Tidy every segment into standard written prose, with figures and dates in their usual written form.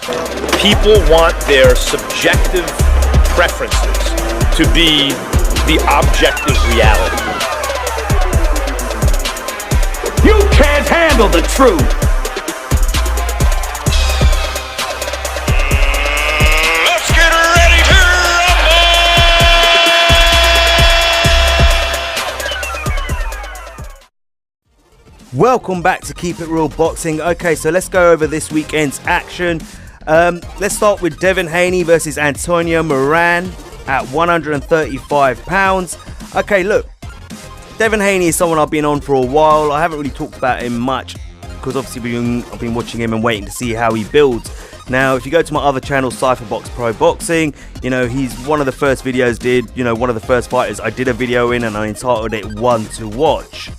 People want their subjective preferences to be the objective reality. You can't handle the truth! Let's get ready to rumble! Welcome back to Keep It Real Boxing. Okay, so let's go over this weekend's action. Let's start with Devin Haney versus Antonio Moran at 135 pounds. Okay, look, Devin Haney is someone I've been on for a while. I haven't really talked about him much because obviously I've been watching him and waiting to see how he builds. Now, if you go to my other channel, Cypherbox Pro Boxing, you know, he's one of the first videos one of the first fighters I did a video in, and I entitled it One to Watch.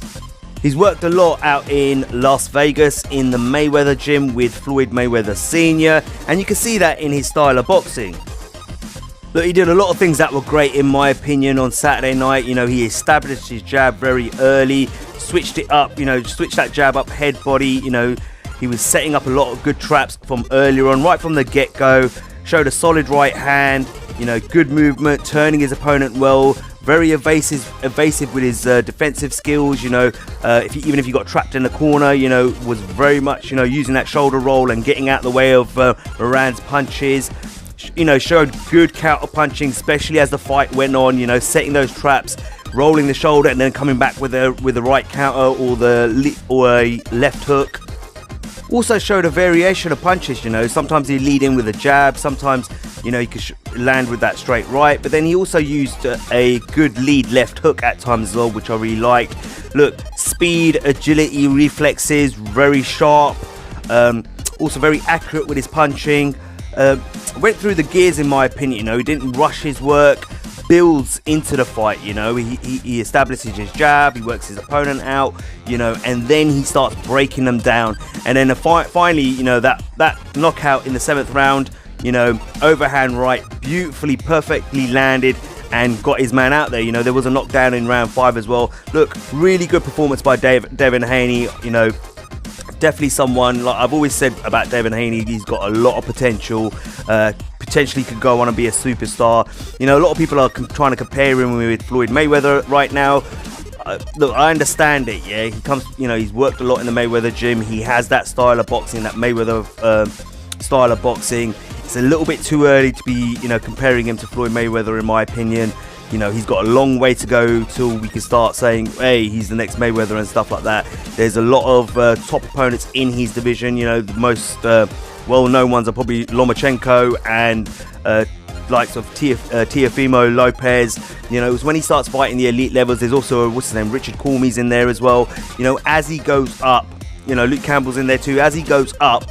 He's worked a lot out in Las Vegas in the Mayweather gym with Floyd Mayweather Sr., and you can see that in his style of boxing. Look, he did a lot of things that were great in my opinion on Saturday night. You know, he established his jab very early, switched it up, switched that jab up, head body, he was setting up a lot of good traps from earlier on, right from the get-go, showed a solid right hand, good movement, turning his opponent well, very evasive with his defensive skills, even if he got trapped in the corner, was very much, using that shoulder roll and getting out the way of Moran's punches. Showed good counter punching, especially as the fight went on, setting those traps, rolling the shoulder and then coming back with a right counter or a left hook. Also showed a variation of punches, sometimes he'd lead in with a jab, sometimes, he could land with that straight right, but then he also used a good lead left hook at times as well, which I really liked. Look, speed, agility, reflexes, very sharp, also very accurate with his punching. Went through the gears in my opinion, he didn't rush his work, builds into the fight, he establishes his jab, he works his opponent out, and then he starts breaking them down, and then finally, that knockout in the 7th round, overhand right, beautifully, perfectly landed and got his man out there. There was a knockdown in round 5 as well. Look, really good performance by Devin Haney, definitely someone, like I've always said about Devin Haney, he's got a lot of potential, potentially could go on and be a superstar. A lot of people are trying to compare him with Floyd Mayweather right now. Look, I understand it, yeah, he comes, he's worked a lot in the Mayweather gym, he has that style of boxing, that Mayweather style of boxing. It's a little bit too early to be, comparing him to Floyd Mayweather in my opinion. He's got a long way to go till we can start saying, hey, he's the next Mayweather and stuff like that. There's a lot of top opponents in his division. The most well-known ones are probably Lomachenko and likes of Teofimo Lopez. It was when he starts fighting the elite levels. There's also, Richard Cormie's in there as well. As he goes up, Luke Campbell's in there too. As he goes up,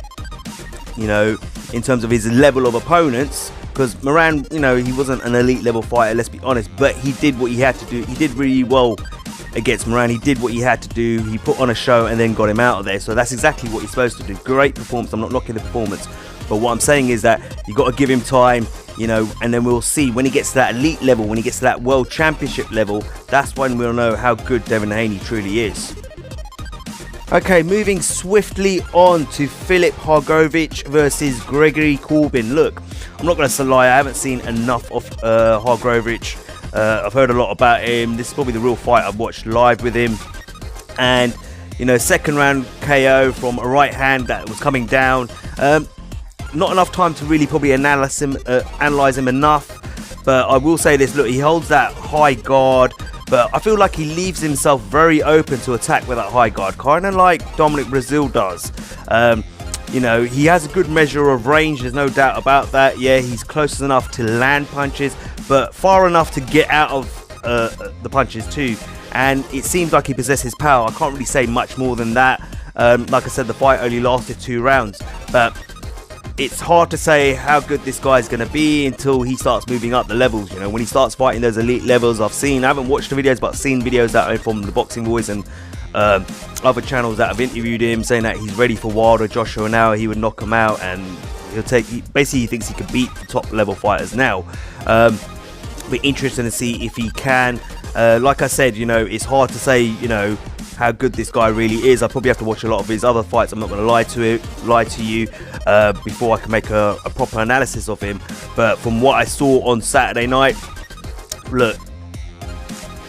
in terms of his level of opponents, because Moran, he wasn't an elite level fighter, let's be honest, but he did what he had to do. He did really well against Moran. He did what he had to do. He put on a show and then got him out of there. So that's exactly what he's supposed to do. Great performance. I'm not knocking the performance, but what I'm saying is that you got to give him time, and then we'll see when he gets to that elite level, when he gets to that world championship level, that's when we'll know how good Devin Haney truly is. Okay, moving swiftly on to FILIP HRGROVIC versus GREGORY CORBIN. Look, I'm not going to lie, I haven't seen enough of HRGROVIC. I've heard a lot about him. This is probably the real fight I've watched live with him. And, 2nd round KO from a right hand that was coming down. Not enough time to really probably analyze him enough. But I will say this, look, he holds that high guard. But I feel like he leaves himself very open to attack with that high guard, kind of like Dominic Breazeale does. He has a good measure of range, there's no doubt about that. Yeah, he's close enough to land punches, but far enough to get out of the punches too. And it seems like he possesses power. I can't really say much more than that. Like I said, the fight only lasted 2 rounds. But it's hard to say how good this guy's going to be until he starts moving up the levels. When he starts fighting those elite levels, I haven't watched the videos, but I've seen videos that are from the Boxing Boys and other channels that have interviewed him, saying that he's ready for Wilder, Joshua now, he would knock him out, and basically he thinks he could beat the top level fighters now. Be interesting to see if he can. Like I said, it's hard to say, how good this guy really is. I probably have to watch a lot of his other fights. I'm not going to lie to you before I can make a proper analysis of him. But from what I saw on Saturday night, look,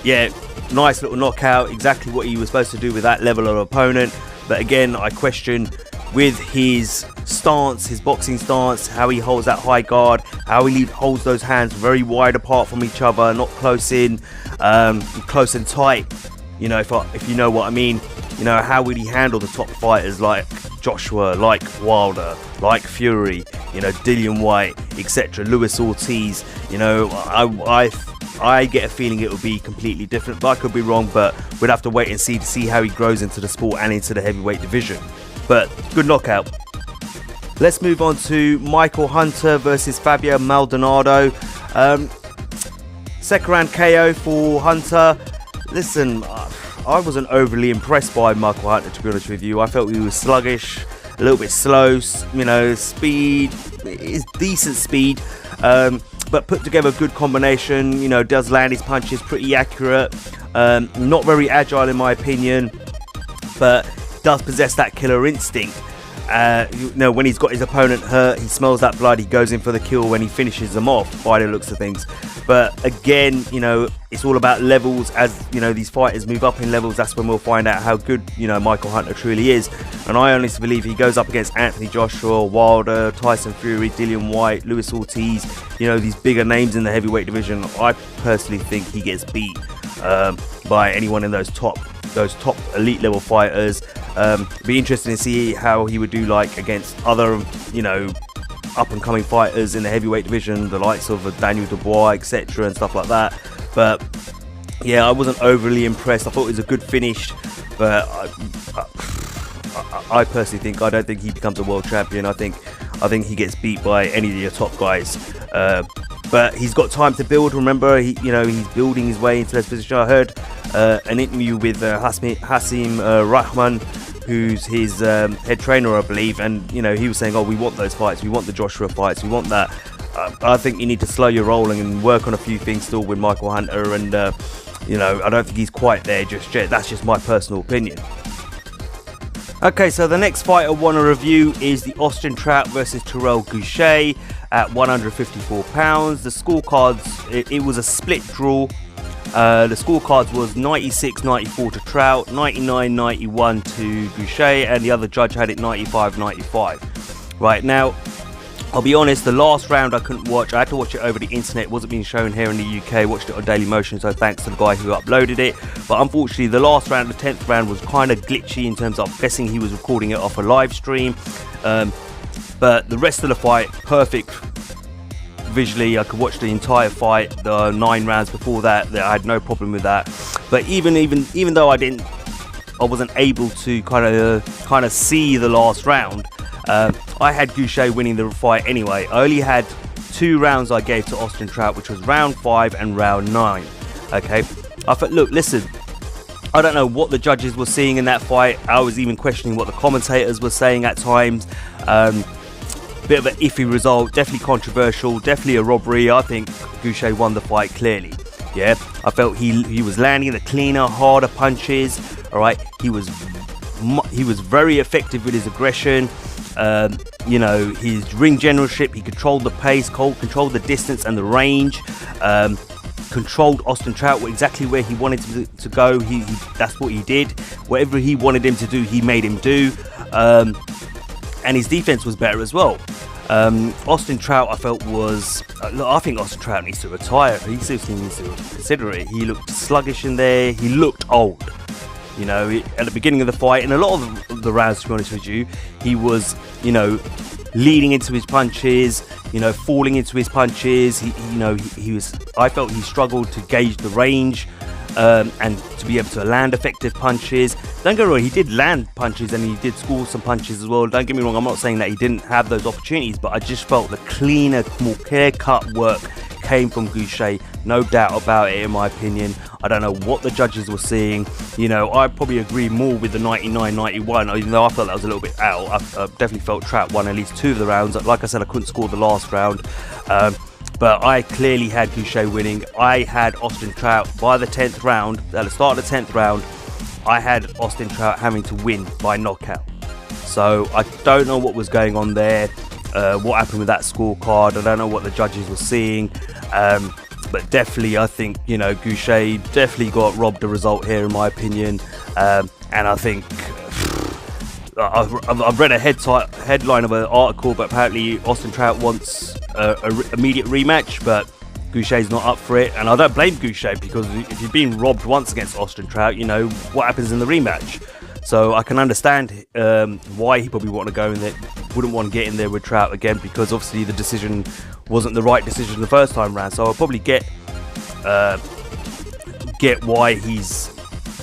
yeah, nice little knockout, exactly what he was supposed to do with that level of opponent. But again, I question with his stance, his boxing stance, how he holds that high guard, how he holds those hands very wide apart from each other, not close in, close and tight. You know, if you know what I mean. You know, how would he handle the top fighters like Joshua, like Wilder, like Fury, you know, Dillian Whyte, etc., Luis Ortiz. You know, I get a feeling it will be completely different, but I could be wrong. But we'd have to wait and see how he grows into the sport and into the heavyweight division. But good knockout. Let's move on to Michael Hunter versus Fabio Maldonado. Second round KO for Hunter. Listen, I wasn't overly impressed by Michael Hunter, to be honest with you. I felt he was sluggish, a little bit slow, you know, speed is decent speed, but put together a good combination, you know, does land his punches pretty accurate, not very agile in my opinion, but does possess that killer instinct. You know, when he's got his opponent hurt, he smells that blood, he goes in for the kill when he finishes them off, by the looks of things. But again, you know, it's all about levels. As you know, these fighters move up in levels, that's when we'll find out how good, you know, Michael Hunter truly is. And I honestly believe he goes up against Anthony Joshua, Wilder, Tyson Fury, Dillian Whyte, Luis Ortiz, you know, these bigger names in the heavyweight division. I personally think he gets beat by anyone in those top elite level fighters. Be interesting to see how he would do like against other, you know, up and coming fighters in the heavyweight division, the likes of Daniel Dubois, etc., and stuff like that. But yeah, I wasn't overly impressed. I thought it was a good finish, but I personally think, I don't think he becomes a world champion. I think he gets beat by any of your top guys. But he's got time to build. Remember, he's building his way into this position. I heard an interview with Hasim Rahman, who's his head trainer, I believe, and you know, he was saying, oh, we want those fights, we want the Joshua fights, we want that. I think you need to slow your rolling and work on a few things still with Michael Hunter, and you know, I don't think he's quite there just yet. That's just my personal opinion. Okay, so the next fight I want to review is the Austrian Trout versus Terrell Gausha at 154 pounds. The scorecards, it was a split draw. The scorecards was 96-94 to Trout, 99-91 to Gausha, and the other judge had it 95-95. Right, now, I'll be honest, the last round I couldn't watch. I had to watch it over the internet. It wasn't being shown here in the UK. Watched it on Dailymotion, so thanks to the guy who uploaded it. But unfortunately, the last round, the 10th round, was kind of glitchy in terms of, I'm guessing he was recording it off a live stream. But the rest of the fight, perfect. Visually, I could watch the entire fight, the 9 rounds before that. I had no problem with that. But even though I wasn't able to kind of see the last round, I had Gausha winning the fight anyway. I only had 2 rounds I gave to Austrian Trout, which was round 5 and round 9. Okay, I thought, look, listen, I don't know what the judges were seeing in that fight. I was even questioning what the commentators were saying at times. Bit of an iffy result, definitely controversial, definitely a robbery. I think Gausha won the fight clearly. Yeah, I felt he was landing the cleaner, harder punches. All right, he was very effective with his aggression. You know, his ring generalship, he controlled the pace, controlled the distance and the range. Controlled Austrian Trout exactly where he wanted to go. That's what he did. Whatever he wanted him to do, he made him do. And his defense was better as well. Austrian Trout, I felt was... I think Austrian Trout needs to retire. He seriously needs to consider it. He looked sluggish in there. He looked old. You know, at the beginning of the fight, and a lot of the rounds, to be honest with you, he was, you know, leading into his punches, you know, falling into his punches. He was... I felt he struggled to gauge the range. And to be able to land effective punches. Don't get me wrong, he did land punches and he did score some punches as well. Don't get me wrong, I'm not saying that he didn't have those opportunities, but I just felt the cleaner, more clear-cut work came from Gausha. No doubt about it, in my opinion. I don't know what the judges were seeing. You know, I probably agree more with the 99-91, even though I felt that was a little bit out. I definitely felt Trout won at least 2 of the rounds. Like I said, I couldn't score the last round. But I clearly had Gausha winning. I had Austrian Trout by the 10th round. At the start of the 10th round, I had Austin Trout having to win by knockout. So I don't know what was going on there, what happened with that scorecard. I don't know what the judges were seeing. But definitely, I think, you know, GAUSHA definitely got robbed the result here, in my opinion. And I think I've read a headline of an article, but apparently Austin Trout wants an immediate rematch, but GAUSHA's not up for it. And I don't blame GAUSHA, because if you've been robbed once against Austin Trout, you know what happens in the rematch. So I can understand why he probably wouldn't want to get in there with Trout again, because obviously the decision wasn't the right decision the first time round. So I'll probably get why he's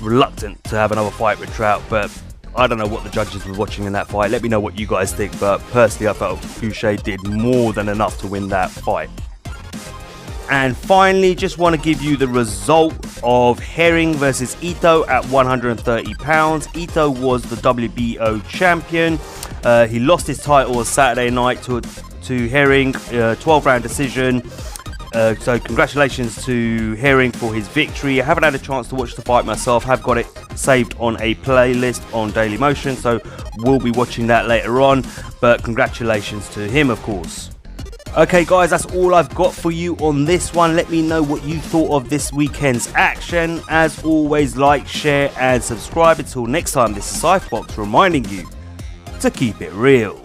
reluctant to have another fight with Trout. But I don't know what the judges were watching in that fight. Let me know what you guys think. But personally, I felt GAUSHA did more than enough to win that fight. And finally, just want to give you the result of Herring versus Ito at 130 pounds. Ito was the WBO champion. He lost his title on Saturday night to Herring, 12-round decision. So congratulations to Herring for his victory. I haven't had a chance to watch the fight myself. Have got it saved on a playlist on Daily Motion, so we'll be watching that later on. But congratulations to him, of course. Okay guys, that's all I've got for you on this one. Let me know what you thought of this weekend's action. As always, like, share and subscribe. Until next time, this is Cypherbox reminding you to keep it real.